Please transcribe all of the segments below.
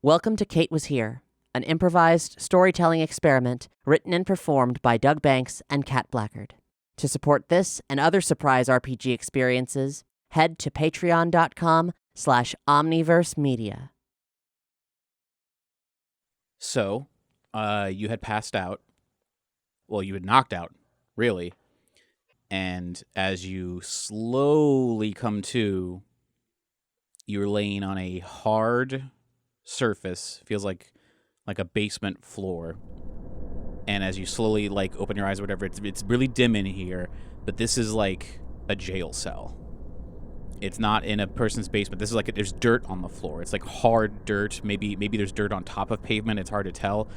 Welcome to Kate Was Here, an improvised storytelling experiment written and performed by Doug Banks and Kat Blackard. To support this and other surprise RPG experiences, head to patreon.com/omniversemedia. So, you had passed out. Well, you had knocked out, really. And as you slowly come to, you're laying on a hard surface, feels like a basement floor. And as you slowly open your eyes or whatever, it's really dim in here, but this is like a jail cell. It's not in a person's basement. This is there's dirt on the floor. It's like hard dirt. Maybe there's dirt on top of pavement. It's hard to tell.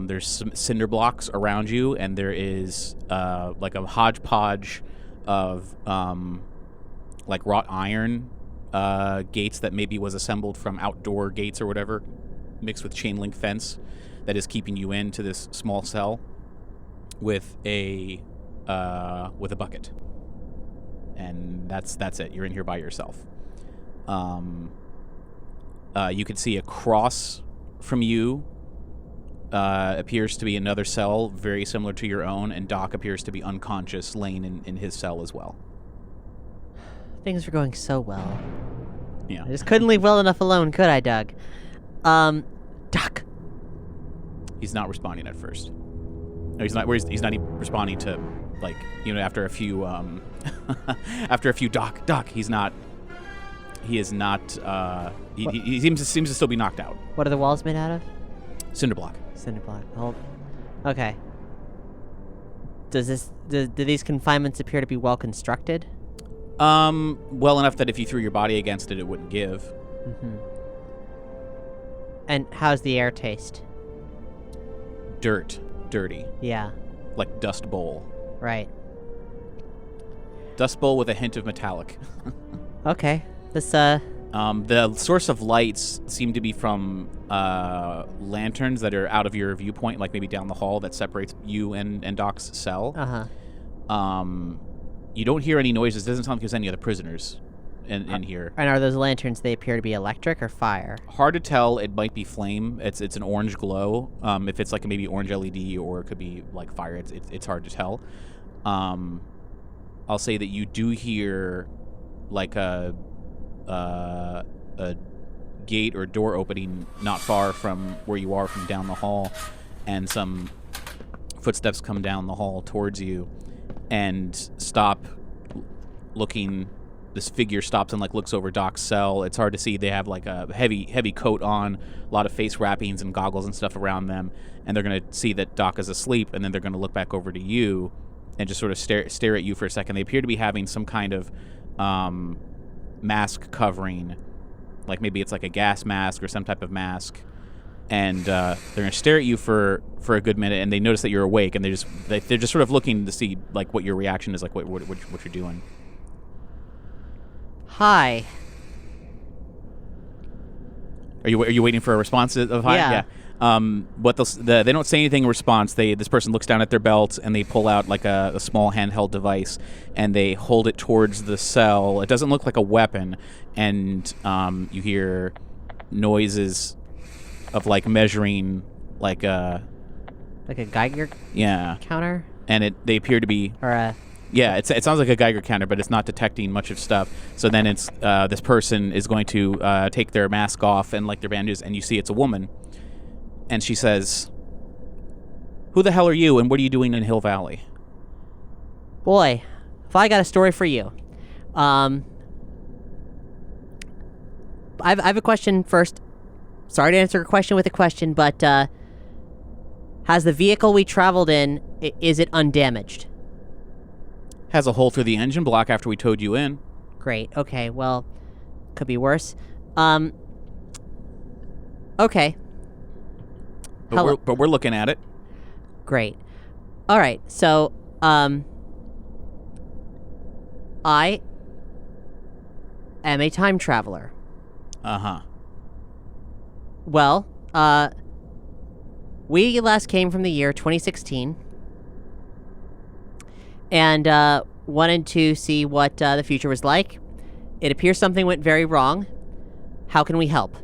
There's some cinder blocks around you, and there is like a hodgepodge of wrought iron gates that maybe was assembled from outdoor gates or whatever, mixed with chain link fence that is keeping you into this small cell with a bucket. And that's it. You're in here by yourself. You can see across from you appears to be another cell very similar to your own, and Doc appears to be unconscious, laying in his cell as well. Things are going so well. Yeah. I just couldn't leave well enough alone, could I, Doug? Doc. He's not responding at first. No, he's not even responding to, after a few, Doc, he is not, he seems to still be knocked out. What are the walls made out of? Cinder block. Cinder block. Okay. Do these confinements appear to be well constructed? Well enough that if you threw your body against it, it wouldn't give. Mm-hmm. And how's the air taste? Dirty. Yeah. Like Dust Bowl. Right. Dust Bowl with a hint of metallic. Okay. This, the source of lights seem to be from, lanterns that are out of your viewpoint, like maybe down the hall that separates you and Doc's cell. Uh-huh. You don't hear any noises. It doesn't sound like there's any other prisoners in here. And are those lanterns, they appear to be electric or fire? Hard to tell. It might be flame. It's an orange glow. If it's maybe orange LED, or it could be like fire, it's hard to tell. I'll say that you do hear a gate or door opening not far from where you are, from down the hall, and some footsteps come down the hall towards you and stop looking. This figure stops and looks over Doc's cell. It's hard to see. They have a heavy coat on, a lot of face wrappings and goggles and stuff around them, and they're going to see that Doc is asleep, and then they're going to look back over to you and just sort of stare at you for a second. They appear to be having some kind of mask covering, maybe it's a gas mask or some type of mask, and they're going to stare at you for a good minute, and they notice that you're awake, and they're just sort of looking to see what your reaction is, what you're doing. Hi. Are you waiting for a response of hi? Yeah. They don't say anything in response. This person looks down at their belt, and they pull out a small handheld device, and they hold it towards the cell. It doesn't look like a weapon, and you hear noises of measuring like a Geiger counter? And they appear to be, or a yeah, it sounds like a Geiger counter, but it's not detecting much of stuff. So then it's this person is going to take their mask off and their bandages, and you see it's a woman, and she says, "Who the hell are you, and what are you doing in Hill Valley?" Boy, if I got a story for you. I have a question first. Sorry to answer a question with a question, but has the vehicle we traveled in, is it undamaged? Has a hole through the engine block after we towed you in. Great. Okay, well, could be worse. Okay. But we're looking at it. Great. All right. So, I am a time traveler. Uh-huh. Well, we last came from the year 2016. And wanted to see what the future was like. It appears something went very wrong. How can we help?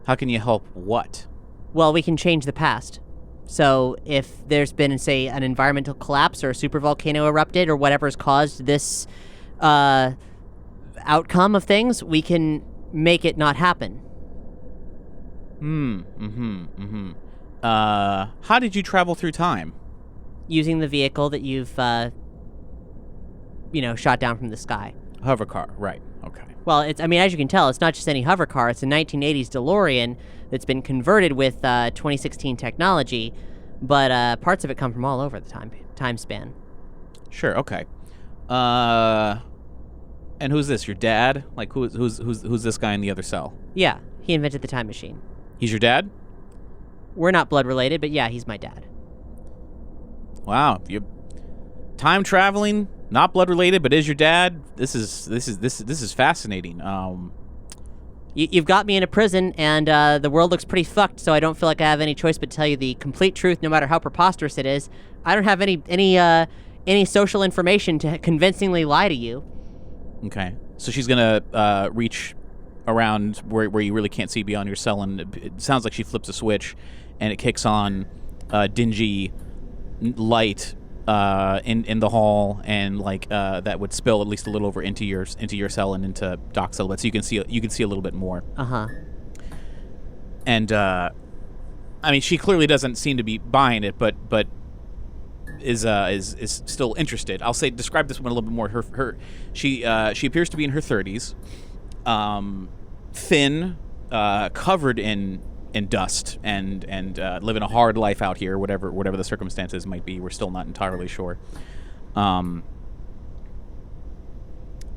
How can you help what? Well, we can change the past. So if there's been, say, an environmental collapse or a supervolcano erupted or whatever's caused this outcome of things, we can make it not happen. How did you travel through time? Using the vehicle that you've, shot down from the sky. Hover car, right. Okay. Well, as you can tell, it's not just any hover car. It's a 1980s DeLorean that's been converted with 2016 technology, but parts of it come from all over the time span. Sure. Okay. And who's this? Your dad? Like, who's this guy in the other cell? Yeah, he invented the time machine. He's your dad? We're not blood related, but yeah, he's my dad. Wow. You time traveling, not blood related, but is your dad? This is fascinating. You've got me in a prison, and the world looks pretty fucked, so I don't feel like I have any choice but to tell you the complete truth, no matter how preposterous it is. I don't have any social information to convincingly lie to you. Okay. So she's gonna reach around where you really can't see beyond your cell, and it sounds like she flips a switch, and it kicks on dingy light in the hall, and that would spill at least a little over into your cell and into Doc's cell, but so you can see a little bit more. And she clearly doesn't seem to be buying it, but is still interested. I'll say describe this one a little bit more. She appears to be in her 30s, thin, covered in dust, and living a hard life out here, whatever the circumstances might be. We're still not entirely sure.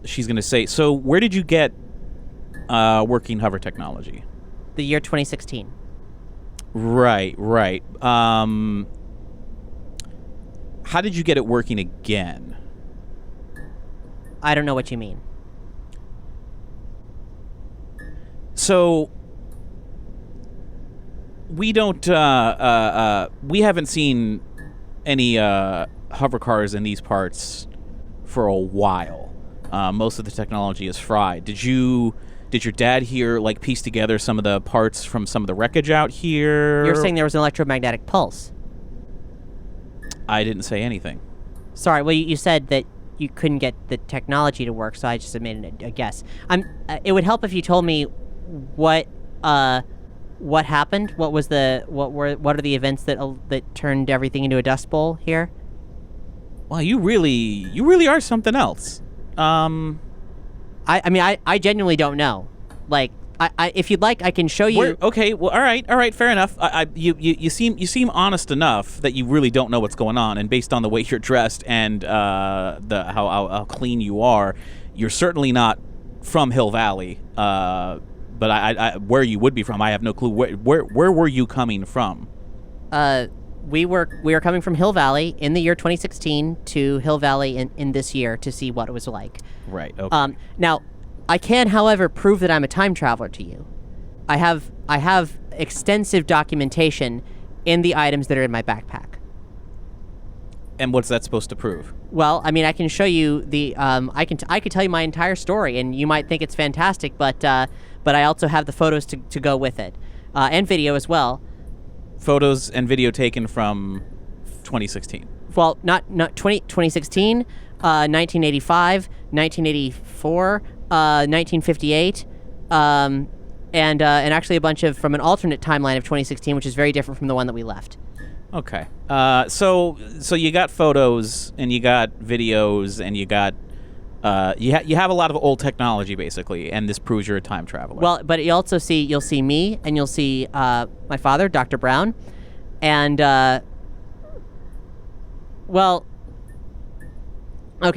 She's going to say, so where did you get working hover technology? The year 2016. Right. How did you get it working again? I don't know what you mean. So we don't we haven't seen any hover cars in these parts for a while. Most of the technology is fried. Did your dad here piece together some of the parts from some of the wreckage out here? You're saying there was an electromagnetic pulse. I didn't say anything. Sorry, well, you said that you couldn't get the technology to work, so I just made a guess. It would help if you told me what happened. What are the events that turned everything into a dust bowl here? Well, you really are something else. I genuinely don't know. If you'd like, I can show you. Okay. Well, all right. Fair enough. You seem honest enough that you really don't know what's going on, and based on the way you're dressed and how clean you are, you're certainly not from Hill Valley. But I where you would be from, I have no clue. Where were you coming from? We were coming from Hill Valley in the year 2016 to Hill Valley in this year to see what it was like. Right. Okay. Now, I can, however, prove that I'm a time traveler to you. I have extensive documentation in the items that are in my backpack. And what's that supposed to prove? Well, I can show you the. I could tell you my entire story, and you might think it's fantastic, but I also have the photos to go with it, and video as well. Photos and video taken from 2016. Well, not 2016, 1985, 1984, 1958, and actually a bunch from an alternate timeline of 2016, which is very different from the one that we left. Okay. So you got photos and you got videos and you got you have a lot of old technology basically, and this proves you're a time traveler. Well, but you'll see me, and you'll see my father, Dr. Brown, and okay,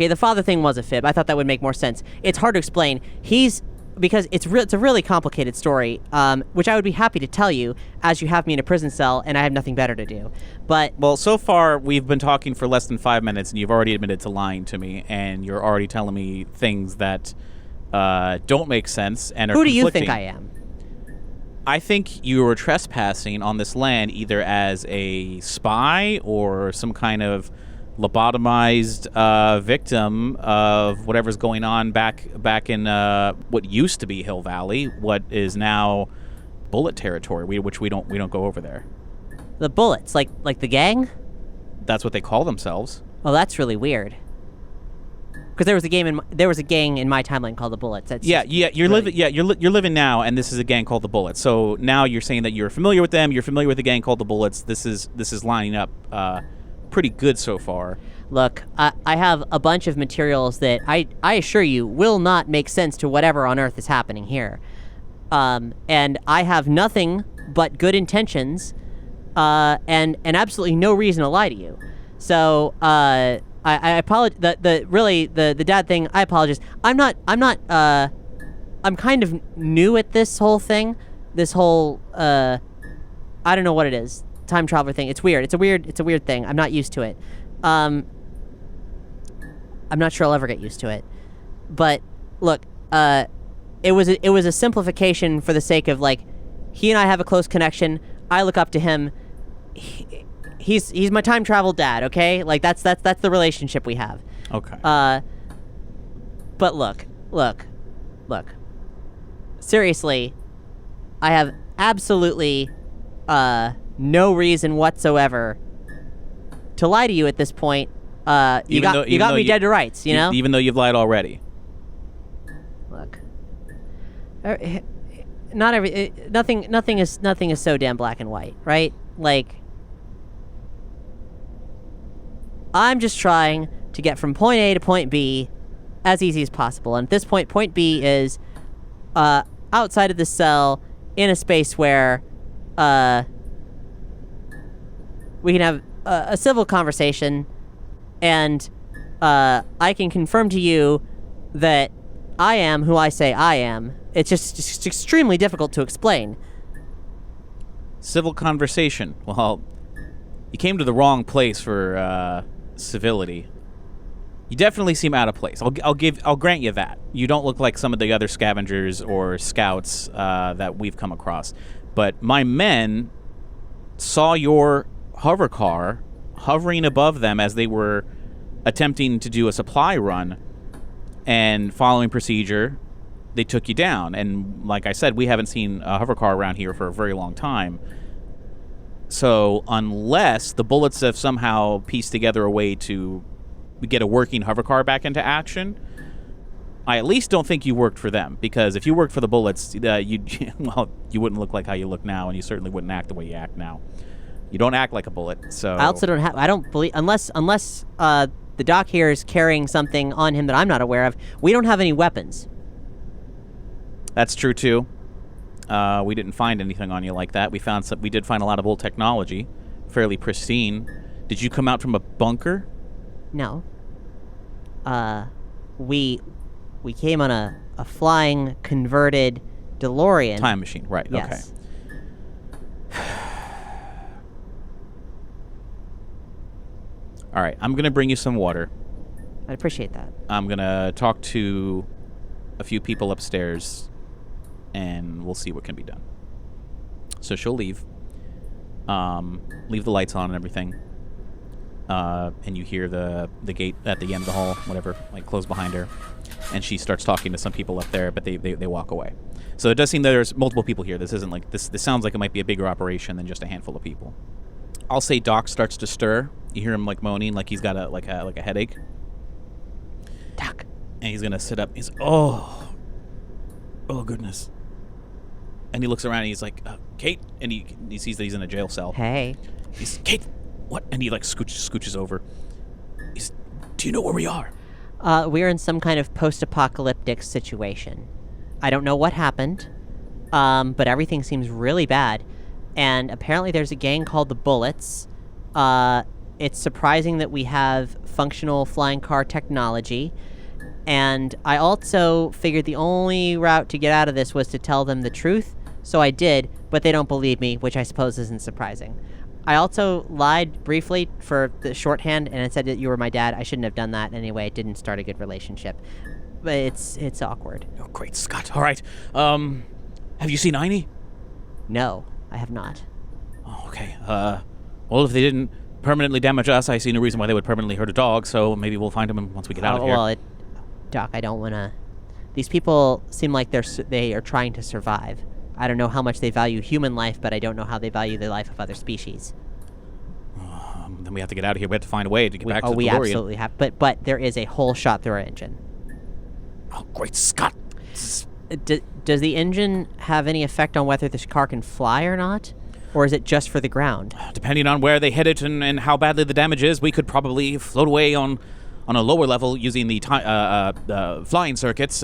the father thing was a fib. I thought that would make more sense. It's hard to explain. Because it's a really complicated story, which I would be happy to tell you as you have me in a prison cell and I have nothing better to do. But well, so far we've been talking for less than 5 minutes, and you've already admitted to lying to me, and you're already telling me things that don't make sense and are who do you conflicting. think I am? I think you were trespassing on this land either as a spy or some kind of lobotomized victim of whatever's going on back in what used to be Hill Valley, what is now bullet territory, which we don't go over there. The bullets, like the gang? That's what they call themselves. Oh, that's really weird. Because there was a gang in my timeline called the Bullets. That's You're living now, and this is a gang called the Bullets. So now you're saying that you're familiar with them. You're familiar with the gang called the Bullets. This is lining up pretty good so far. Look, I have a bunch of materials that I assure you will not make sense to whatever on Earth is happening here. And I have nothing but good intentions, and absolutely no reason to lie to you. So, I apologize. The dad thing, I apologize. I'm kind of new at this whole thing. This whole, I don't know what it is. Time traveler thing. It's weird. It's a weird thing. I'm not used to it. I'm not sure I'll ever get used to it. But look, it was a simplification for the sake of, like, he and I have a close connection. I look up to him. He's my time travel dad, okay? Like, that's the relationship we have. Okay. But look. Seriously, I have absolutely no reason whatsoever to lie to you at this point. You got me dead to rights, you know? Even though you've lied already. Look. Nothing is so damn black and white, right? Like, I'm just trying to get from point A to point B as easy as possible. And at this point B is outside of the cell in a space where we can have a civil conversation, and I can confirm to you that I am who I say I am. It's just extremely difficult to explain. Civil conversation. Well, you came to the wrong place for civility. You definitely seem out of place. I'll grant you that. You don't look like some of the other scavengers or scouts that we've come across. But my men saw your hover car hovering above them as they were attempting to do a supply run, and following procedure, they took you down. And like I said, we haven't seen a hover car around here for a very long time. So unless the Bullets have somehow pieced together a way to get a working hover car back into action, I at least don't think you worked for them. Because if you worked for the Bullets, you wouldn't look like how you look now, and you certainly wouldn't act the way you act now. You don't act like a bullet. So I also don't believe, unless the doc here is carrying something on him that I'm not aware of. We don't have any weapons. That's true too. We didn't find anything on you like that. We did find a lot of old technology, fairly pristine. Did you come out from a bunker? No. We came on a flying converted DeLorean. Time machine, right? Yes. Okay. All right, I'm gonna bring you some water. I'd appreciate that. I'm gonna talk to a few people upstairs, and we'll see what can be done. So she'll leave. Leave the lights on and everything. And you hear the gate at the end of the hall, whatever, like, close behind her. And she starts talking to some people up there, but they walk away. So it does seem that there's multiple people here. This isn't like this sounds like it might be a bigger operation than just a handful of people. I'll say Doc starts to stir. You hear him, like, moaning, like he's got a headache. Doc. And he's gonna sit up. He's oh goodness. And he looks around and he's like, Kate, and he sees that he's in a jail cell. Hey. He's, Kate, what? And he, like, scooches over. He's, do you know where we are? We're in some kind of post-apocalyptic situation. I don't know what happened, but everything seems really bad. And apparently there's a gang called the Bullets. It's surprising that we have functional flying car technology. And I also figured the only route to get out of this was to tell them the truth. So I did, but they don't believe me, which I suppose isn't surprising. I also lied briefly for the shorthand, and it said that you were my dad. I shouldn't have done that anyway. It didn't start a good relationship. But it's awkward. Oh, great Scott. All right. Have you seen Einie? No, I have not. Oh, okay. Well, if they didn't permanently damage us, I see no reason why they would permanently hurt a dog, so maybe we'll find him once we get out of here. Well, Doc, I don't want to... These people seem like they are trying to survive. I don't know how much they value human life, but I don't know how they value the life of other species. Then we have to get out of here. We have to find a way to get back to the DeLorean. We absolutely have. But there is a hole shot through our engine. Oh, great Scott! Does the engine have any effect on whether this car can fly or not? Or is it just for the ground? Depending on where they hit it and how badly the damage is, we could probably float away on a lower level using the flying circuits.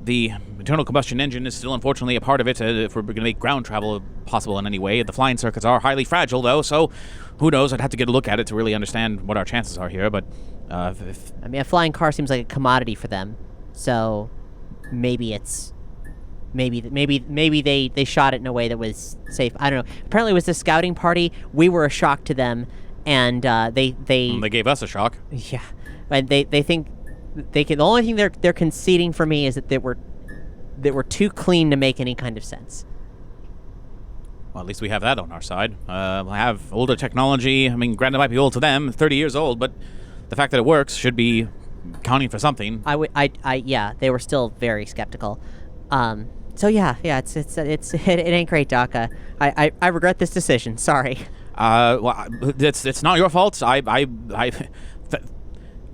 The internal combustion engine is still, unfortunately, a part of it if we're going to make ground travel possible in any way. The flying circuits are highly fragile, though, so who knows? I'd have to get a look at it to really understand what our chances are here, but I mean, a flying car seems like a commodity for them, so maybe it's... Maybe they shot it in a way that was safe. I don't know. Apparently it was a scouting party. We were a shock to them, and they gave us a shock. Yeah. And they think... the only thing they're conceding for me is that we're too clean to make any kind of sense. Well, at least we have that on our side. I have older technology. I mean, granted, it might be old to them, 30 years old, but the fact that it works should be counting for something. Yeah, they were still very skeptical. So yeah, it ain't great, Doc. I regret this decision. Sorry. Well, it's not your fault.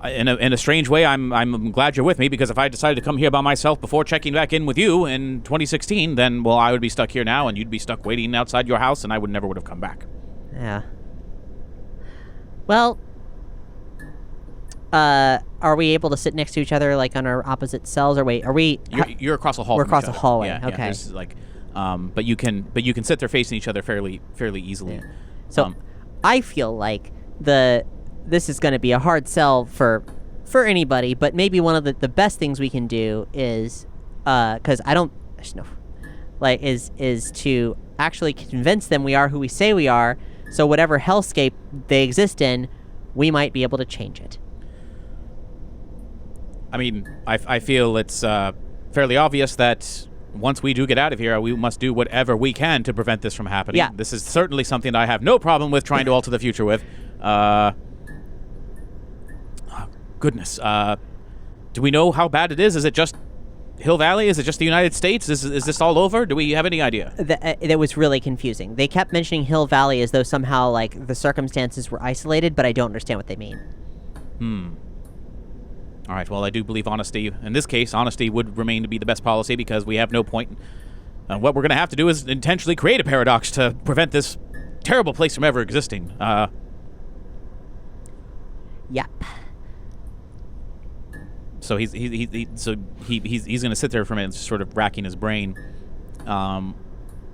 In a strange way, I'm glad you're with me, because if I decided to come here by myself before checking back in with you in 2016, then, well, I would be stuck here now, and you'd be stuck waiting outside your house, and I never would have come back. Yeah. Well, are we able to sit next to each other, like, on our opposite cells, or wait, are we... You're across a hall. We're across a hallway, yeah, okay. Yeah, like, but you can sit there facing each other fairly easily. Yeah. So, I feel like this is going to be a hard sell for anybody, but maybe one of the best things we can do is, because is to actually convince them we are who we say we are, so whatever hellscape they exist in, we might be able to change it. I mean, I feel it's fairly obvious that once we do get out of here, we must do whatever we can to prevent this from happening. Yeah. This is certainly something I have no problem with trying to alter the future with. Goodness. Do we know how bad it is? Is it just Hill Valley? Is it just the United States? Is this all over? Do we have any idea? That was really confusing. They kept mentioning Hill Valley as though somehow, like, the circumstances were isolated, but I don't understand what they mean. All right, well, I do believe honesty. In this case, honesty would remain to be the best policy, because we have no point. What we're going to have to do is intentionally create a paradox to prevent this terrible place from ever existing. Yep. So he's going to sit there for a minute, sort of racking his brain.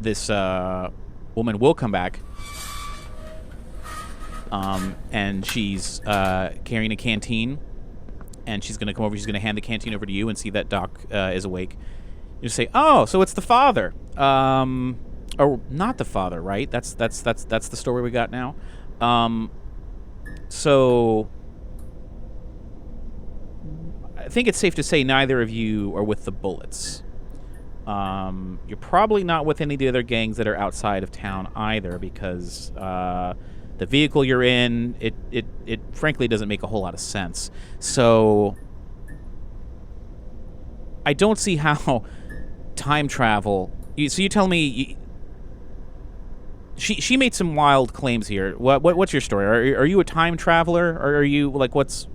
This woman will come back, and she's carrying a canteen, and she's going to come over. She's going to hand the canteen over to you and see that Doc is awake. You say, "Oh, so it's the father." Or not the father, right? That's the story we got now. So I think it's safe to say neither of you are with the Bullets. You're probably not with any of the other gangs that are outside of town either, because the vehicle you're in, it frankly doesn't make a whole lot of sense. So I don't see how time travel... So you tell me... She made some wild claims here. What's your story? Are you a time traveler, or are you, like, what's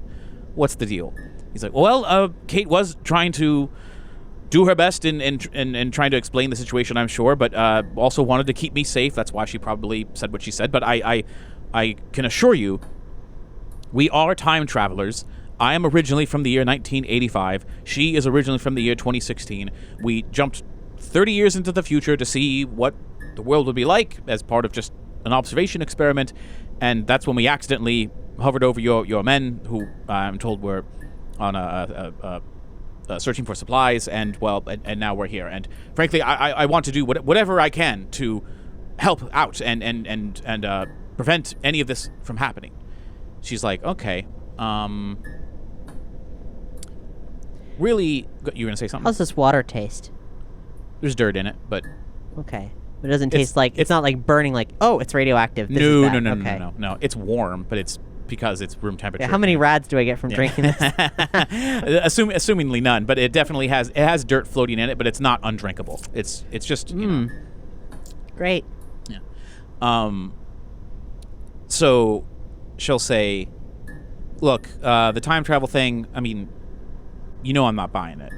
the deal? He's like, well, Kate was trying to do her best in trying to explain the situation, I'm sure, but also wanted to keep me safe. That's why she probably said what she said. But I can assure you, we are time travelers. I am originally from the year 1985. She is originally from the year 2016. We jumped 30 years into the future to see what the world would be like as part of just an observation experiment, and that's when we accidentally hovered over your men, who I'm told were on searching for supplies, and now we're here. And frankly, I want to do whatever I can to help out and prevent any of this from happening. She's like, okay, really, you were gonna say something? How's this water taste? There's dirt in it, but okay. It doesn't taste like... It's not like burning, like, oh, it's radioactive. No. It's warm, but it's because it's room temperature. Yeah, how many rads do I get from drinking this? Assumingly none, but it definitely has dirt floating in it, but it's not undrinkable. It's just you know. Great. Yeah. So she'll say, "Look, the time travel thing. I mean, you know, I'm not buying it.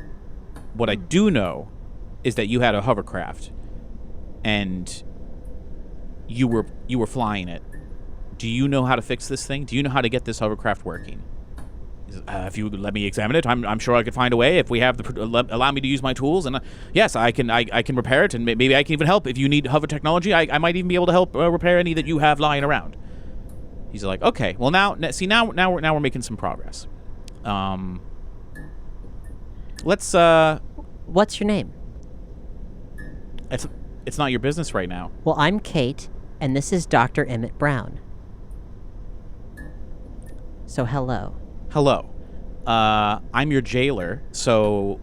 What I do know is that you had a hovercraft, and you were flying it. Do you know how to fix this thing? Do you know how to get this hovercraft working? If you would let me examine it, I'm sure I could find a way. If we have allow me to use my tools, and yes, I can repair it, and maybe I can even help. If you need hover technology, I might even be able to help repair any that you have lying around." He's like, "Okay, well now we're making some progress. Let's What's your name? It's not your business right now." Well, I'm Kate, and this is Dr. Emmett Brown. So hello. Hello. I'm your jailer, so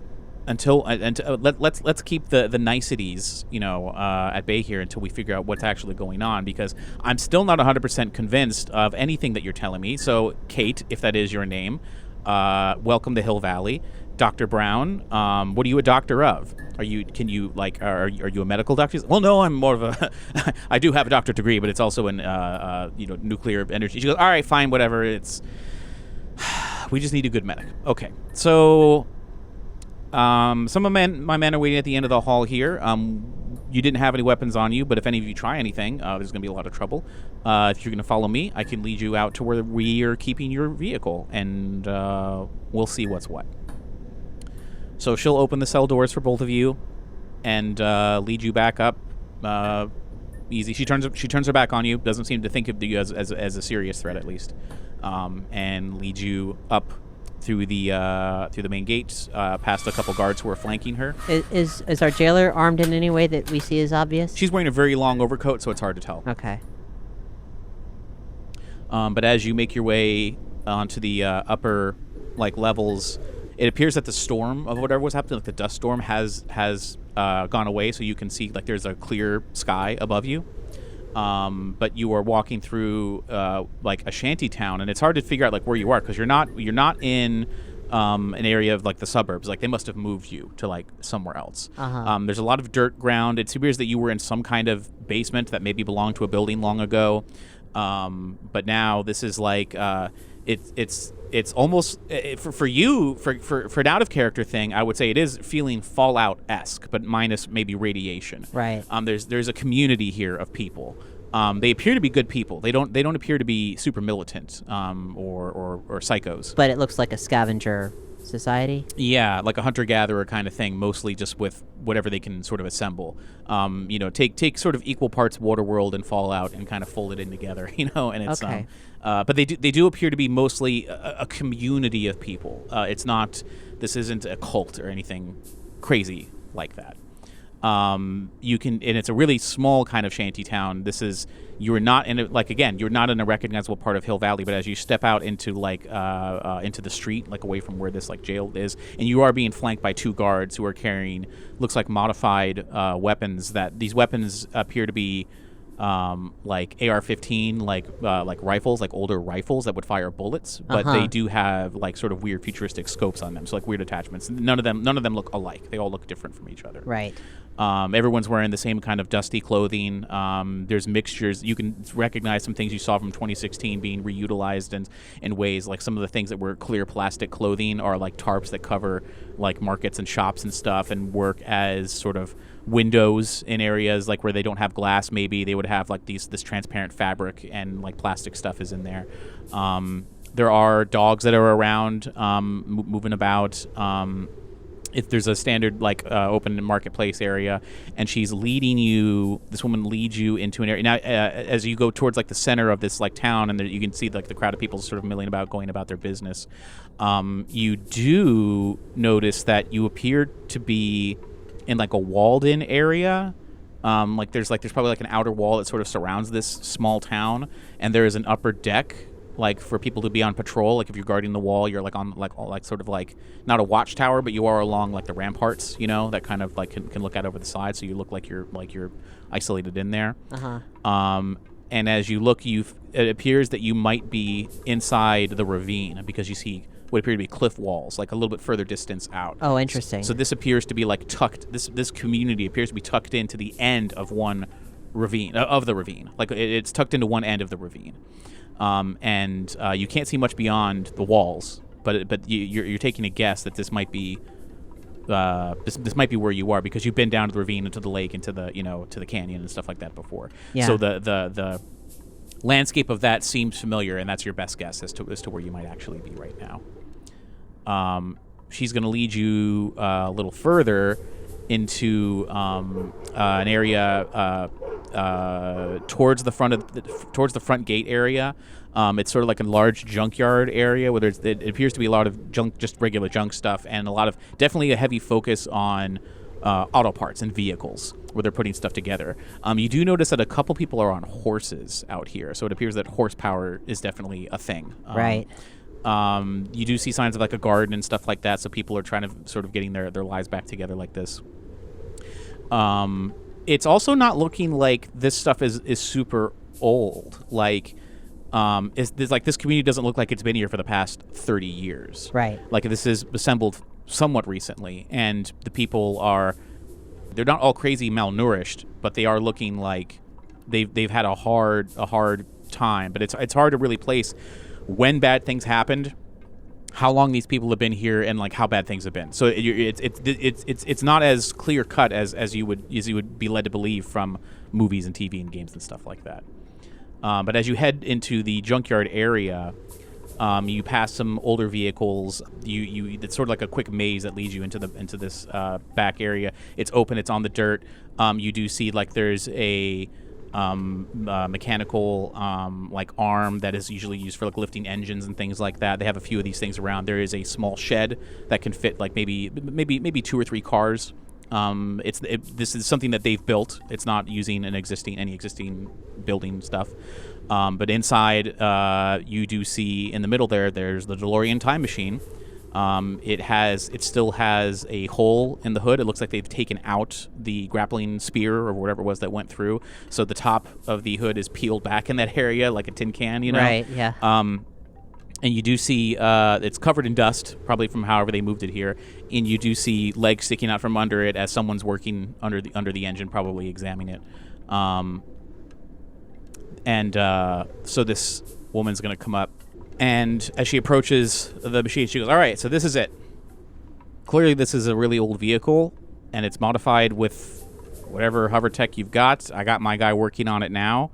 let's keep the niceties, you know, at bay here until we figure out what's actually going on, because I'm still not 100% convinced of anything that you're telling me. So, Kate, if that is your name, welcome to Hill Valley. Dr. Brown, what are you a doctor of? Are you a medical doctor? Well, no, I'm more of a I do have a doctorate degree, but it's also in nuclear energy. She goes, "All right, fine, whatever. We just need a good medic." Okay, so some of my men are waiting at the end of the hall here. You didn't have any weapons on you, but if any of you try anything, there's going to be a lot of trouble. If you're going to follow me, I can lead you out to where we are keeping your vehicle, and we'll see what's what. So she'll open the cell doors for both of you, and lead you back up. Easy. She turns her back on you. Doesn't seem to think of you as a serious threat, at least, and leads you up through the main gates, past a couple guards who are flanking her. Is our jailer armed in any way that we see as obvious? She's wearing a very long overcoat, so it's hard to tell. Okay. But as you make your way onto the upper levels, it appears that the storm of whatever was happening, the dust storm, has gone away, so you can see there's a clear sky above you. But you are walking through a shanty town, and it's hard to figure out where you are, because you're not in an area of the suburbs. They must have moved you to somewhere else. There's a lot of dirt ground. It appears that you were in some kind of basement that maybe belonged to a building long ago. But now this is it's almost for you for an out of character thing. I would say it is feeling Fallout-esque, but minus maybe radiation. Right. There's a community here of people. They appear to be good people. They don't appear to be super militant or psychos. But it looks like a scavenger society. Yeah, like a hunter-gatherer kind of thing, mostly just with whatever they can sort of assemble. Take sort of equal parts Waterworld and Fallout and kind of fold it in together, and it's okay. But they do appear to be mostly a community of people. This isn't a cult or anything crazy like that. And it's a really small kind of shanty town. You're not in a recognizable part of Hill Valley, but as you step out into into the street, away from where this jail is, and you are being flanked by two guards who are carrying looks like modified weapons. That these weapons appear to be AR-15, rifles, older rifles that would fire bullets, but they do have sort of weird futuristic scopes on them, so weird attachments. None of them look alike. They all look different from each other. Right. Everyone's wearing the same kind of dusty clothing. There's mixtures. You can recognize some things you saw from 2016 being reutilized in ways. Some of the things that were clear plastic clothing are tarps that cover markets and shops and stuff, and work as sort of windows in areas where they don't have glass. Maybe they would have this transparent fabric, and plastic stuff is in there. There are dogs that are around, moving about. If there's a standard open marketplace area, and this woman leads you into an area. Now, as you go towards the center of this town, and you can see the crowd of people sort of milling about, going about their business. You do notice that you appear to be in a walled-in area. There's probably an outer wall that sort of surrounds this small town, and there is an upper deck for people to be on patrol. If you're guarding the wall, you're on sort of not a watchtower, but you are along the ramparts, that kind of can look out over the side, so you look like you're isolated in there. and as you look, it appears that you might be inside the ravine because you see what appear to be cliff walls, like a little bit further distance out. Oh, interesting. So this appears to be like tucked. This community appears to be tucked into the end of one ravine of the ravine. Like it's tucked into one end of the ravine, and you can't see much beyond the walls. But you're taking a guess that this might be this might be where you are because you've been down to the ravine, into the lake, into the to the canyon and stuff like that before. Yeah. So the landscape of that seems familiar, and that's your best guess as to where you might actually be right now. She's going to lead you a little further into an area towards the front gate area. It's sort of like a large junkyard area where it appears to be a lot of junk, just regular junk stuff, and definitely a heavy focus on auto parts and vehicles where they're putting stuff together. You do notice that a couple people are on horses out here, so it appears that horsepower is definitely a thing. Right. You do see signs of like a garden and stuff like that, so people are trying to sort of getting their lives back together like this. It's also not looking like this stuff is super old. Like, this community doesn't look like it's been here for the past 30 years. Right. Like this is assembled somewhat recently, and the people they're not all crazy malnourished, but they are looking like they've had a hard time. But it's hard to really place when bad things happened, how long these people have been here, and like how bad things have been. So it's not as clear cut as you would be led to believe from movies and TV and games and stuff like that. But as you head into the junkyard area, you pass some older vehicles. It's sort of like a quick maze that leads you into this back area. It's open. It's on the dirt. You do see like there's a mechanical like arm that is usually used for like lifting engines and things like that. They have a few of these things around. There is a small shed that can fit like maybe 2 or 3 cars. This is something that they've built. It's not using any existing building stuff. But inside, you do see in the middle there's the DeLorean time machine. It still has a hole in the hood. It looks like they've taken out the grappling spear or whatever it was that went through. So the top of the hood is peeled back in that area like a tin can, Right, yeah. And you do see it's covered in dust, probably from however they moved it here. And you do see legs sticking out from under it as someone's working under the engine, probably examining it. So this woman's going to come up, and as she approaches the machine, she goes, "All right, so this is it. Clearly, this is a really old vehicle, and it's modified with whatever hover tech you've got. I got my guy working on it now.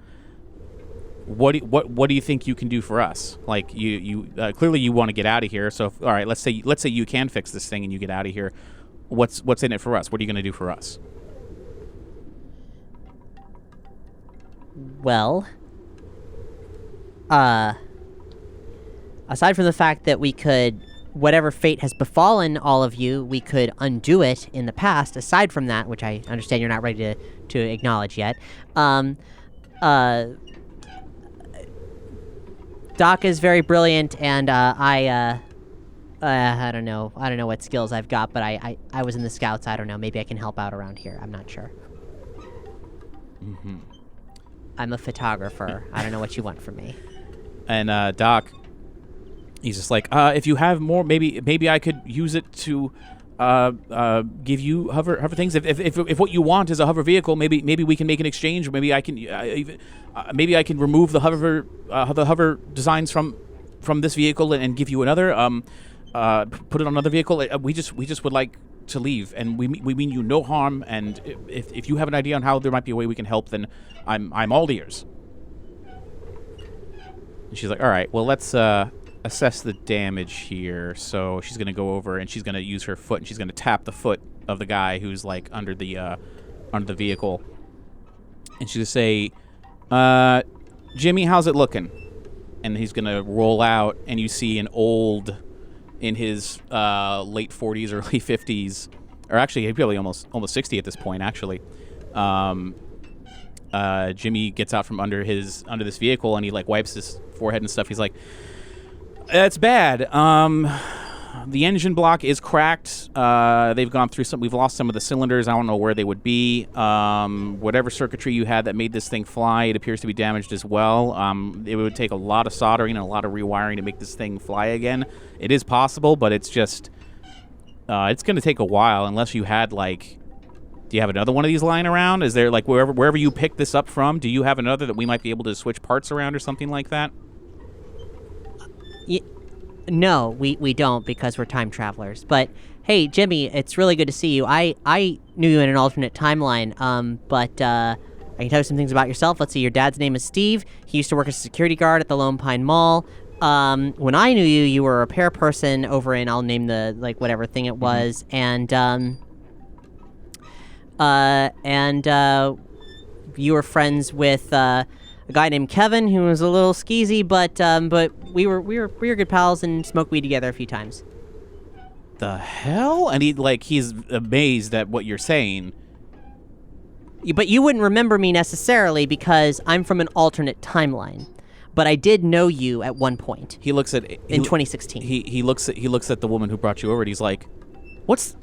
What do you think you can do for us? Like you clearly you want to get out of here. So all right, let's say you can fix this thing and you get out of here. What's in it for us? What are you going to do for us?" Well, aside from the fact that we could, whatever fate has befallen all of you, we could undo it in the past. Aside from that, which I understand you're not ready to acknowledge yet, Doc is very brilliant, and I don't know what skills I've got, but I was in the Scouts. I don't know. Maybe I can help out around here. I'm not sure. Mm-hmm. I'm a photographer. I don't know what you want from me. And Doc, he's just like, if you have more, maybe I could use it to give you hover things. If what you want is a hover vehicle, maybe we can make an exchange. Or maybe I can maybe I can remove the hover designs from this vehicle and give you another. Put it on another vehicle. We just would like to leave, and we mean you no harm. And if you have an idea on how there might be a way we can help, then I'm all ears. And she's like, all right, well, let's assess the damage here. So she's going to go over and she's going to use her foot and she's going to tap the foot of the guy who's like under the vehicle. And she's going to say, Jimmy, how's it looking? And he's going to roll out and you see an old, in his late 40s, early 50s, or actually he's probably almost 60 at this point, actually. Jimmy gets out from under this vehicle and he like wipes his forehead and stuff. He's like, "That's bad. The engine block is cracked. They've gone through some. We've lost some of the cylinders. I don't know where they would be. Whatever circuitry you had that made this thing fly, it appears to be damaged as well. It would take a lot of soldering and a lot of rewiring to make this thing fly again. It is possible, but it's just it's going to take a while unless you had like. Do you have another one of these lying around? Is there like wherever you picked this up from? Do you have another that we might be able to switch parts around or something like that? No, we don't because we're time travelers. But hey, Jimmy, it's really good to see you. I knew you in an alternate timeline. But I can tell you some things about yourself. Let's see. Your dad's name is Steve. He used to work as a security guard at the Lone Pine Mall. When I knew you, you were a repair person over in, I'll name the like whatever thing it was, and you were friends with a guy named Kevin who was a little skeezy, but we were good pals and smoked weed together a few times. The hell? And he's amazed at what you're saying. But you wouldn't remember me necessarily because I'm from an alternate timeline. But I did know you at one point. He looks at in 2016. He looks at the woman who brought you over and he's like, What's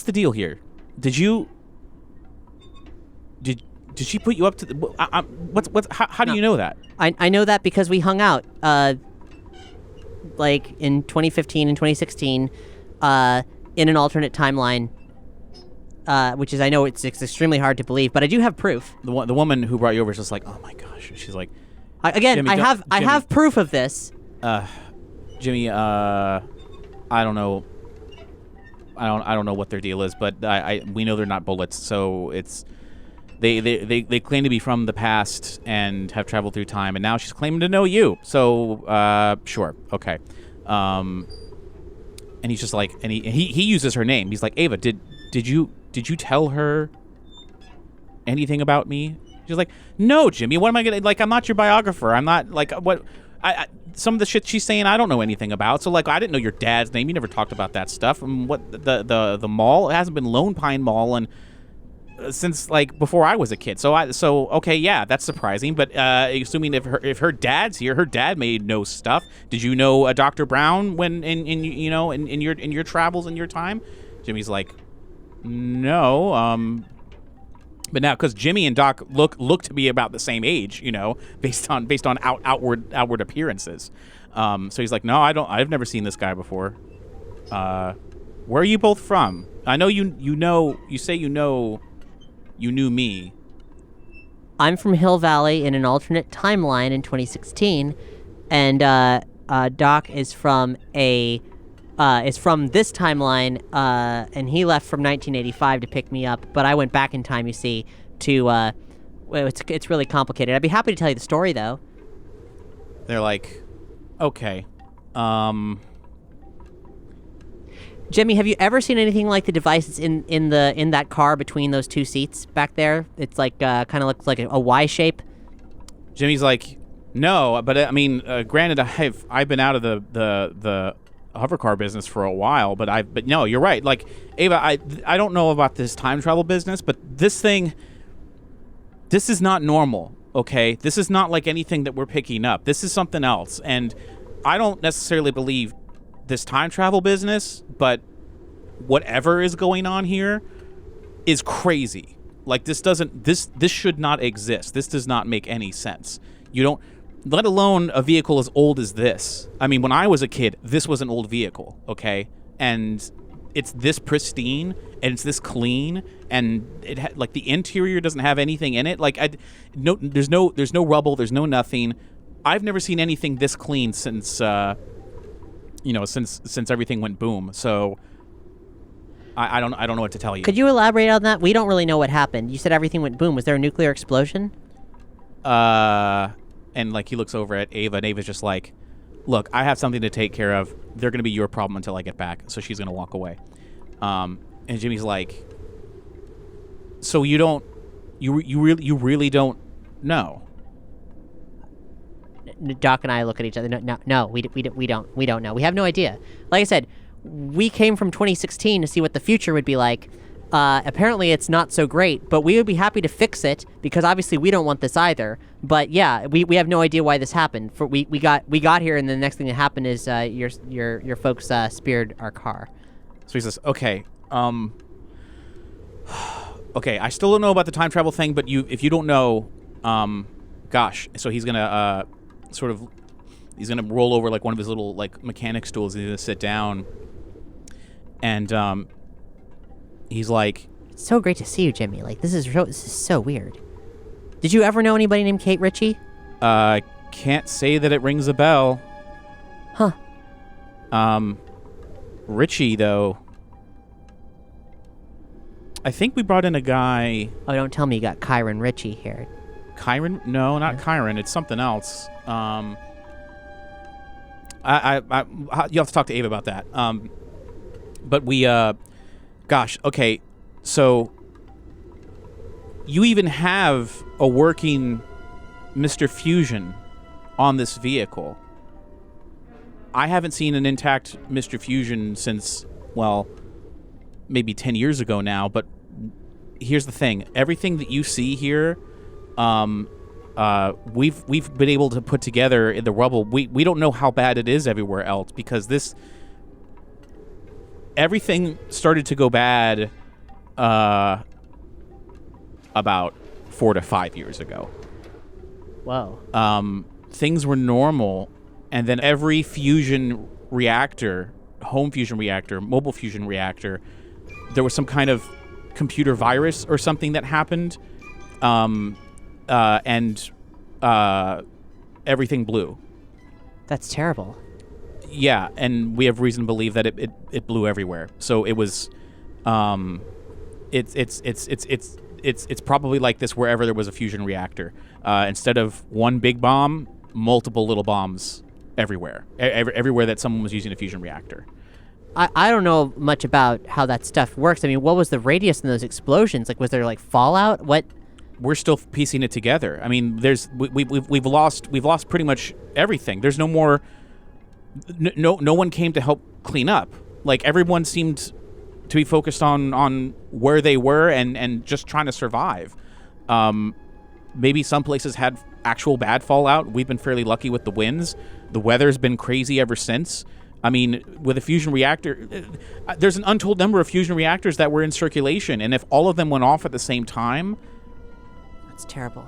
the deal here? Did she put you up to the how do you know that? I know that because we hung out like in 2015 and 2016 in an alternate timeline, which is, I know it's extremely hard to believe, but I do have proof. The woman who brought you over is just like, oh my gosh. She's like, Jimmy, I have proof of this. Jimmy, I don't know. I don't know what their deal is, but we know they're not bullets, so it's they claim to be from the past and have traveled through time, and now she's claiming to know you. So sure, okay. And he's just like, and he uses her name. He's like, Ava, did you tell her anything about me? She's like, no, Jimmy. What am I gonna like? I'm not your biographer. I'm not like what. Some of the shit she's saying I don't know anything about. So like I didn't know your dad's name. You never talked about that stuff. And what the mall, it hasn't been Lone Pine Mall and since like before I was a kid. So okay, yeah, that's surprising. But assuming if her dad's here, her dad may know stuff. Did you know Dr. Brown when in your travels in your time? Jimmy's like, no. But now, because Jimmy and Doc look to be about the same age, based on outward appearances. So he's like, no, I've never seen this guy before. Where are you both from? I know you knew me. I'm from Hill Valley in an alternate timeline in 2016, and Doc is from this timeline, and he left from 1985 to pick me up, but I went back in time, you see, to it's really complicated. I'd be happy to tell you the story, though. They're like, okay. Jimmy, have you ever seen anything like the device that's in that car between those two seats back there? It's like kind of looks like a Y shape. Jimmy's like, no, but I mean, granted, I've been out of the hovercar business for a while, but no, you're right. Like, Ava, I don't know about this time travel business, but this is not normal, okay? This is not like anything that we're picking up. This is something else, and I don't necessarily believe this time travel business, but whatever is going on here is crazy. Like, this should not exist. This does not make any sense. You don't, let alone a vehicle as old as this. I mean, when I was a kid, this was an old vehicle, okay? And it's this pristine, and it's this clean, and like the interior doesn't have anything in it. Like, there's no rubble, there's no nothing. I've never seen anything this clean since since everything went boom. So I don't know what to tell you. Could you elaborate on that? We don't really know what happened. You said everything went boom. Was there a nuclear explosion? And like he looks over at Ava, and Ava's just like, look, I have something to take care of. They're going to be your problem until I get back. So she's going to walk away. And Jimmy's like, so you really don't know? Doc and I look at each other. No, we don't know. We have no idea. Like I said, we came from 2016 to see what the future would be like, Apparently it's not so great, but we would be happy to fix it because obviously we don't want this either. But yeah, we have no idea why this happened. We got here, and the next thing that happened is your folks speared our car. So he says, okay, okay, I still don't know about the time travel thing, but if you don't know, gosh, so he's gonna he's gonna roll over like one of his little like mechanic stools. He's gonna sit down, and he's like, "It's so great to see you, Jimmy. Like this is so weird. Did you ever know anybody named Kate Ritchie?" Can't say that it rings a bell. Huh. Ritchie though. I think we brought in a guy. Oh, don't tell me you got Kyron Ritchie here. Kyron? No, not Kyron. It's something else. You'll have to talk to Ava about that. But we, gosh, okay. So you even have a working Mr. Fusion on this vehicle. I haven't seen an intact Mr. Fusion since, well, maybe 10 years ago now, but here's the thing. Everything that you see here, we've been able to put together in the rubble. We don't know how bad it is everywhere else because everything started to go bad about 4 to 5 years ago. Whoa. Things were normal, and then every fusion reactor, home fusion reactor, mobile fusion reactor, there was some kind of computer virus or something that happened, and everything blew. That's terrible. Yeah, and we have reason to believe that it blew everywhere. So it was, it's probably like this wherever there was a fusion reactor. Instead of one big bomb, multiple little bombs everywhere. Everywhere that someone was using a fusion reactor. I don't know much about how that stuff works. I mean, what was the radius in those explosions? Like, was there like fallout? What? We're still piecing it together. I mean, we've lost pretty much everything. There's no more. No one came to help clean up. Like everyone seemed to be focused on where they were and just trying to survive. Maybe some places had actual bad fallout. We've been fairly lucky with the winds. The weather's been crazy ever since. I mean, with a fusion reactor, there's an untold number of fusion reactors that were in circulation, and if all of them went off at the same time, that's terrible.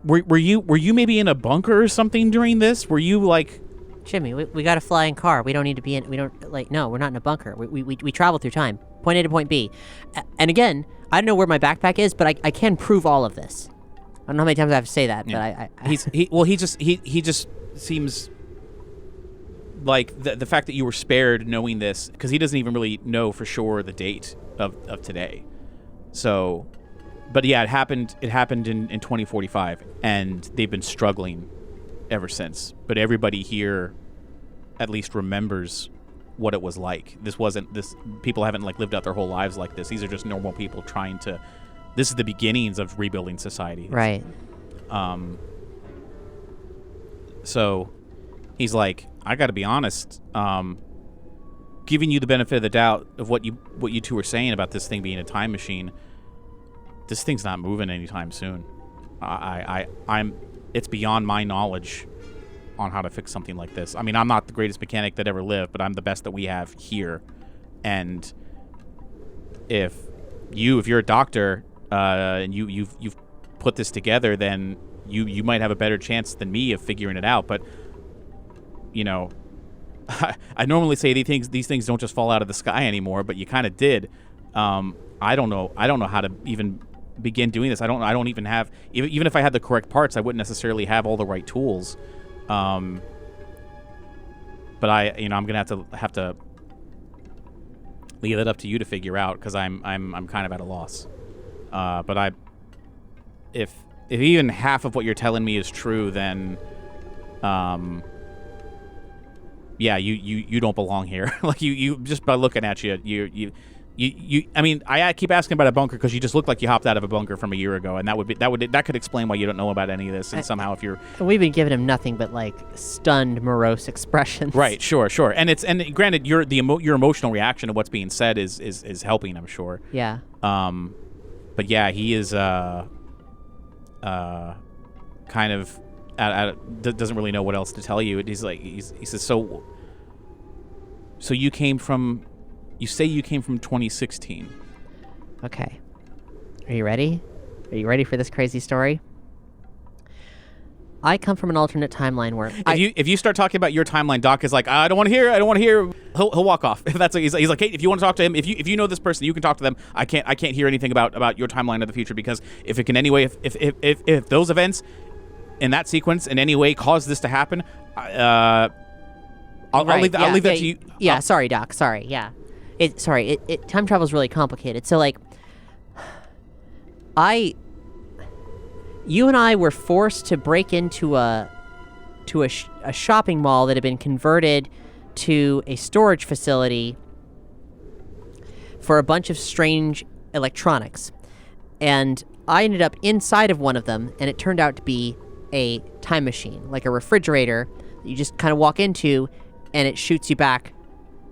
Were you maybe in a bunker or something during this? Were you like, Jimmy? We got a flying car. We don't need to be in. We don't like. No, we're not in a bunker. We travel through time, point A to point B. And again, I don't know where my backpack is, but I can prove all of this. I don't know how many times I have to say that, yeah. But he just seems like the fact that you were spared knowing this, because he doesn't even really know for sure the date of today. So, but yeah, it happened in 2045, and they've been struggling ever since. But everybody here at least remembers what it was like. People haven't like lived out their whole lives like this. These are just normal people trying to. This is the beginnings of rebuilding society. Right. So he's like, I got to be honest, giving you the benefit of the doubt of what you two were saying about this thing being a time machine. This thing's not moving anytime soon. It's beyond my knowledge on how to fix something like this. I mean, I'm not the greatest mechanic that ever lived, but I'm the best that we have here. And if you're a doctor, and you've put this together, then you might have a better chance than me of figuring it out. But you know, I normally say these things don't just fall out of the sky anymore, but you kind of did. I don't know how to even begin doing this. I don't even have, even if I had the correct parts, I wouldn't necessarily have all the right tools. But I'm gonna have to leave it up to you to figure out, because I'm kind of at a loss. But if even half of what you're telling me is true, then yeah, you don't belong here. Like you just by looking at you I mean, I keep asking about a bunker because you just look like you hopped out of a bunker from a year ago, and that could explain why you don't know about any of this. And somehow, if you're we've been giving him nothing but like stunned, morose expressions. right, sure, and granted, your emotional reaction to what's being said is helping, I'm sure. Yeah. But yeah, he is kind of doesn't really know what else to tell you. He's like he says so you came from. You say you came from 2016. Okay. Are you ready? Are you ready for this crazy story? I come from an alternate timeline where if you start talking about your timeline, Doc is like, I don't want to hear. He'll walk off. If that's he's like, hey, if you want to talk to him, if you know this person, you can talk to them. I can't hear anything about your timeline of the future, because if it can anyway, if those events in that sequence in any way cause this to happen, I'll leave that to you. Yeah, sorry, Doc. Sorry. Yeah. Time travel is really complicated. So, like, you and I were forced to break into a shopping mall that had been converted to a storage facility for a bunch of strange electronics. And I ended up inside of one of them, and it turned out to be a time machine, like a refrigerator that you just kind of walk into, and it shoots you back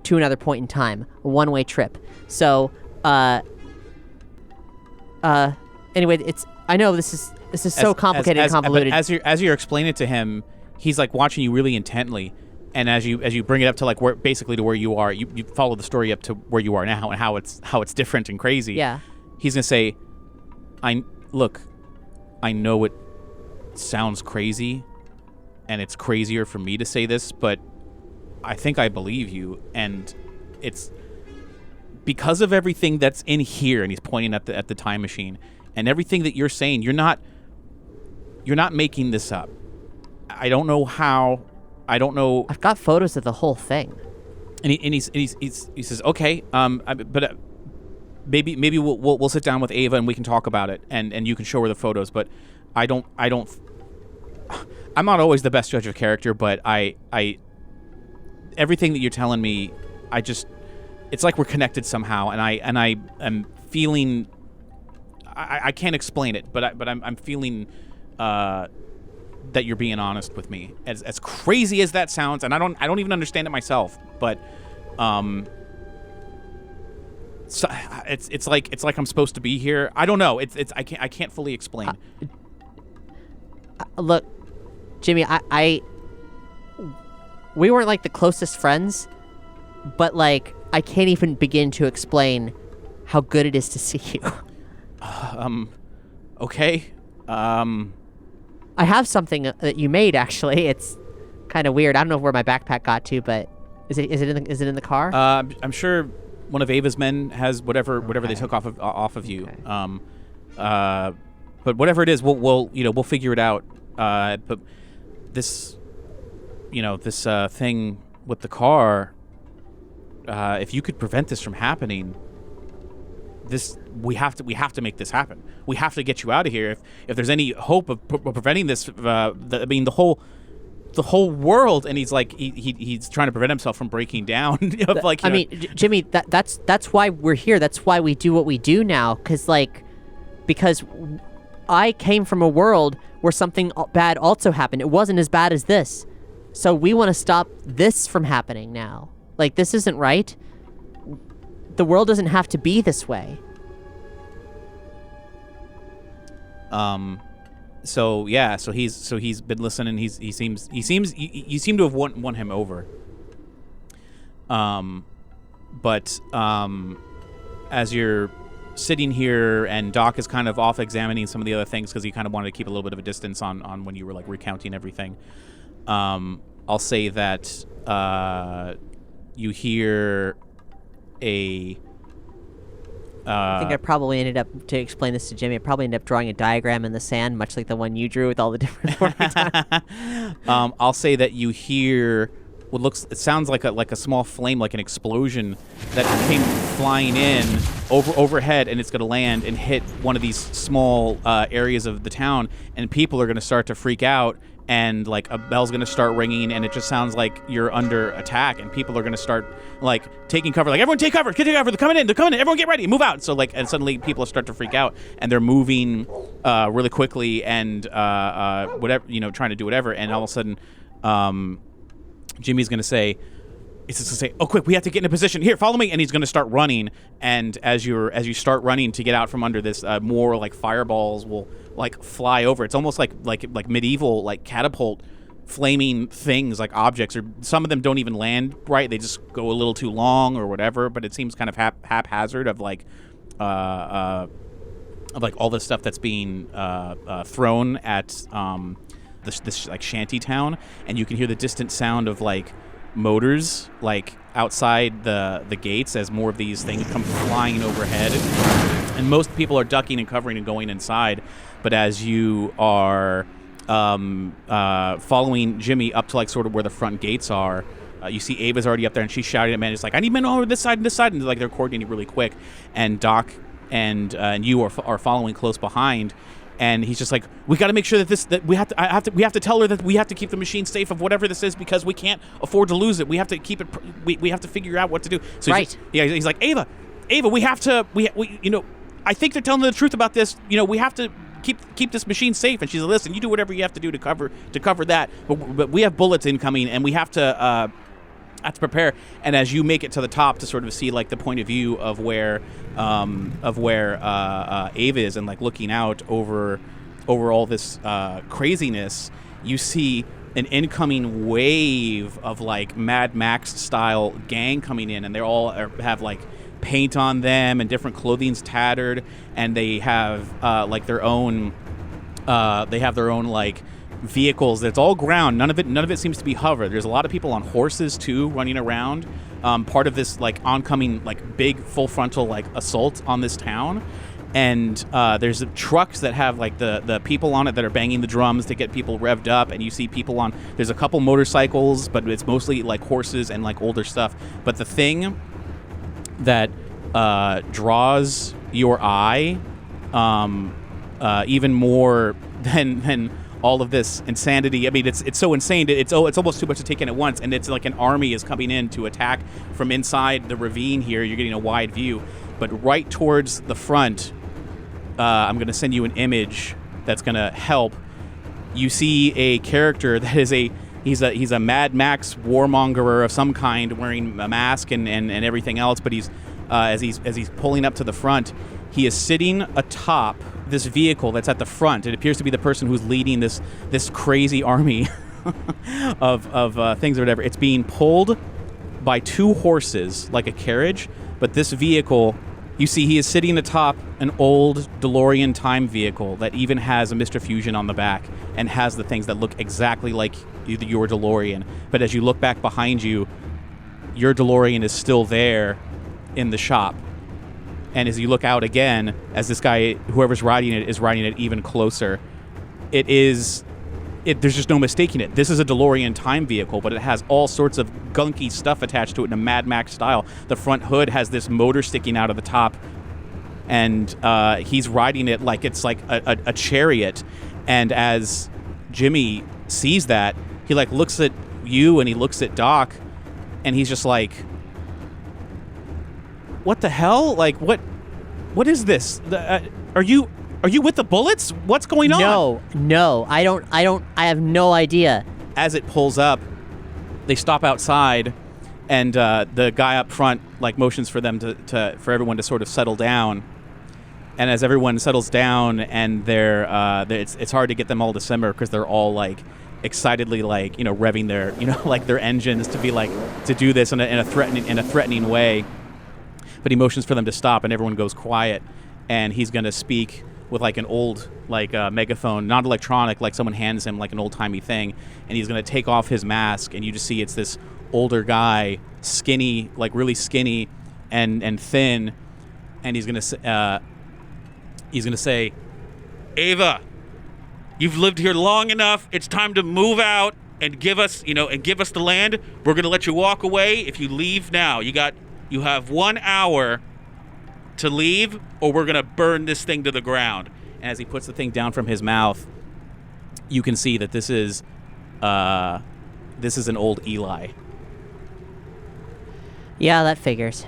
to another point in time, a one-way trip. So, anyway, I know this is so complicated and convoluted. But as you're explaining it to him, he's like watching you really intently, and as you bring it up to like where you are, you follow the story up to where you are now and how it's different and crazy. Yeah. He's gonna say, I know it sounds crazy, and it's crazier for me to say this, but I think I believe you, and it's because of everything that's in here. And he's pointing at the time machine, and everything that you're saying. You're not making this up. I don't know how. I don't know. I've got photos of the whole thing. And he says, okay, but maybe we'll sit down with Ava and we can talk about it, and you can show her the photos. But I'm not always the best judge of character, but everything that you're telling me, it's like we're connected somehow, and I am feeling. I can't explain it, but I'm feeling that you're being honest with me. As crazy as that sounds, and I don't even understand it myself, but so it's like I'm supposed to be here. I don't know. I can't fully explain. Look, Jimmy, we weren't like the closest friends, but like I can't even begin to explain how good it is to see you. Okay. I have something that you made, actually. It's kind of weird. I don't know where my backpack got to, but is it in the car? I'm sure one of Ava's men has whatever they took off of you. Okay. But whatever it is, we'll figure it out. But this thing with the car, if you could prevent this from happening, we have to make this happen. We have to get you out of here. If there's any hope of preventing this, the whole world, and he's like he's trying to prevent himself from breaking down. Jimmy, that's why we're here. That's why we do what we do now. Because I came from a world where something bad also happened. It wasn't as bad as this, so we want to stop this from happening now. Like, this isn't right. The world doesn't have to be this way. So he's been listening. You seem to have won him over. But as you're sitting here and Doc is kind of off examining some of the other things because he kind of wanted to keep a little bit of a distance on when you were like recounting everything. I'll say that you hear I think I probably ended up, to explain this to Jimmy, I probably ended up drawing a diagram in the sand, much like the one you drew with all the different I'll say that you hear it sounds like a small flame, like an explosion that came flying in overhead, and it's going to land and hit one of these small areas of the town, and people are going to start to freak out and like a bell's gonna start ringing, and it just sounds like you're under attack, and people are gonna start like taking cover, like everyone take cover, they're coming in, everyone get ready, move out. So like, and suddenly people start to freak out, and they're moving really quickly, and whatever, trying to do whatever, and all of a sudden Jimmy's gonna say, oh quick, we have to get in a position here, follow me, and he's gonna start running, and as you start running to get out from under this, more like fireballs will like fly over. It's almost like medieval like catapult flaming things, like objects, or some of them don't even land right, they just go a little too long or whatever, but it seems kind of haphazard of like all the stuff that's being thrown at this like shanty town, and you can hear the distant sound of like motors like outside the gates as more of these things come flying overhead, and most people are ducking and covering and going inside. But as you are following Jimmy up to like sort of where the front gates are, you see Ava's already up there, and she's shouting at men. It's like, I need men over this side and this side, and like they're coordinating really quick. And Doc and you are following close behind. And he's just like, we got to make sure that we have to tell her that we have to keep the machine safe of whatever this is, because we can't afford to lose it. We have to keep it. We have to figure out what to do. So right. He's like, Ava, we have to. We I think they're telling the truth about this. We have to keep this machine safe. And she's like, listen, you do whatever you have to do to cover that. But we have bullets incoming, and we have to prepare. And as you make it to the top to sort of see like the point of view of where Ava is, and like looking out over all this craziness, you see an incoming wave of like Mad Max style gang coming in, and they all have like paint on them, and different clothing's tattered, and they have like their own like vehicles that's all ground. None of it seems to be hover. There's a lot of people on horses too running around, part of this like oncoming like big full frontal like assault on this town. And there's trucks that have like the people on it that are banging the drums to get people revved up, and you see people there's a couple motorcycles, but it's mostly like horses and like older stuff. But the thing that draws your eye even more than all of this insanity. I mean, it's so insane. It's almost too much to take in at once, and it's like an army is coming in to attack from inside the ravine here. You're getting a wide view, but right towards the front, I'm going to send you an image that's going to help. You see a character that is he's a Mad Max warmongerer of some kind, wearing a mask and everything else. But he's as he's pulling up to the front, he is sitting atop this vehicle that's at the front. It appears to be the person who's leading this crazy army of things or whatever. It's being pulled by two horses like a carriage, but this vehicle, you see, he is sitting atop an old DeLorean time vehicle that even has a Mr. Fusion on the back and has the things that look exactly like your DeLorean. But as you look back behind you, your DeLorean is still there in the shop. And as you look out again, as this guy, whoever's riding it, is riding it even closer, there's just no mistaking it. This is a DeLorean time vehicle, but it has all sorts of gunky stuff attached to it in a Mad Max style. The front hood has this motor sticking out of the top, and he's riding it like it's like a chariot. And as Jimmy sees that, he like looks at you and he looks at Doc, and he's just like, what the hell? Like, what is this? Are you with the bullets? What's going on? No, I have no idea. As it pulls up, they stop outside, and the guy up front like motions for them for everyone to sort of settle down. And as everyone settles down, and it's hard to get them all to simmer because they're all like excitedly like revving their like their engines to be like to do this in a threatening way. But he motions for them to stop, and everyone goes quiet. And he's going to speak with like an old like megaphone, not electronic, like someone hands him like an old-timey thing. And he's going to take off his mask, and you just see it's this older guy, skinny, like really skinny and thin. And he's going to say, Ava, you've lived here long enough. It's time to move out and give us the land. We're going to let you walk away. If you leave now, you have 1 hour to leave, or we're going to burn this thing to the ground. And as he puts the thing down from his mouth, you can see that this is an old Eli. Yeah, that figures.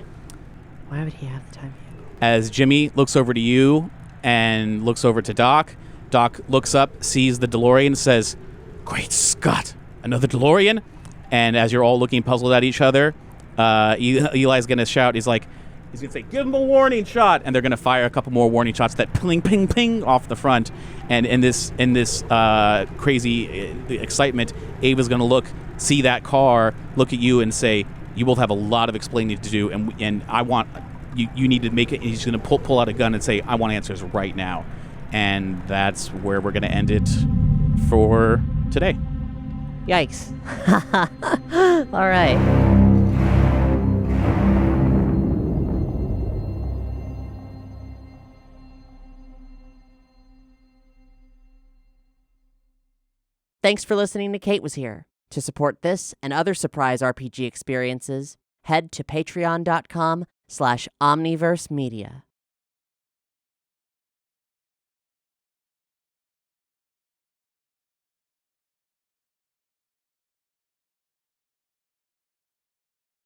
Why would he have the time? As Jimmy looks over to you and looks over to Doc, Doc looks up, sees the DeLorean, and says, "Great Scott, another DeLorean?" And as you're all looking puzzled at each other, Eli's going to shout. He's going to say, "Give him a warning shot!" And they're going to fire a couple more warning shots that ping, ping, ping off the front. And in this crazy excitement, Ava's going to see that car, look at you, and say, "You both have a lot of explaining to do, and I want you need to make it." He's going to pull out a gun and say, "I want answers right now." And that's where we're going to end it for today. Yikes. All right. Thanks for listening to Kate Was Here. To support this and other surprise RPG experiences, head to patreon.com/omniverse media.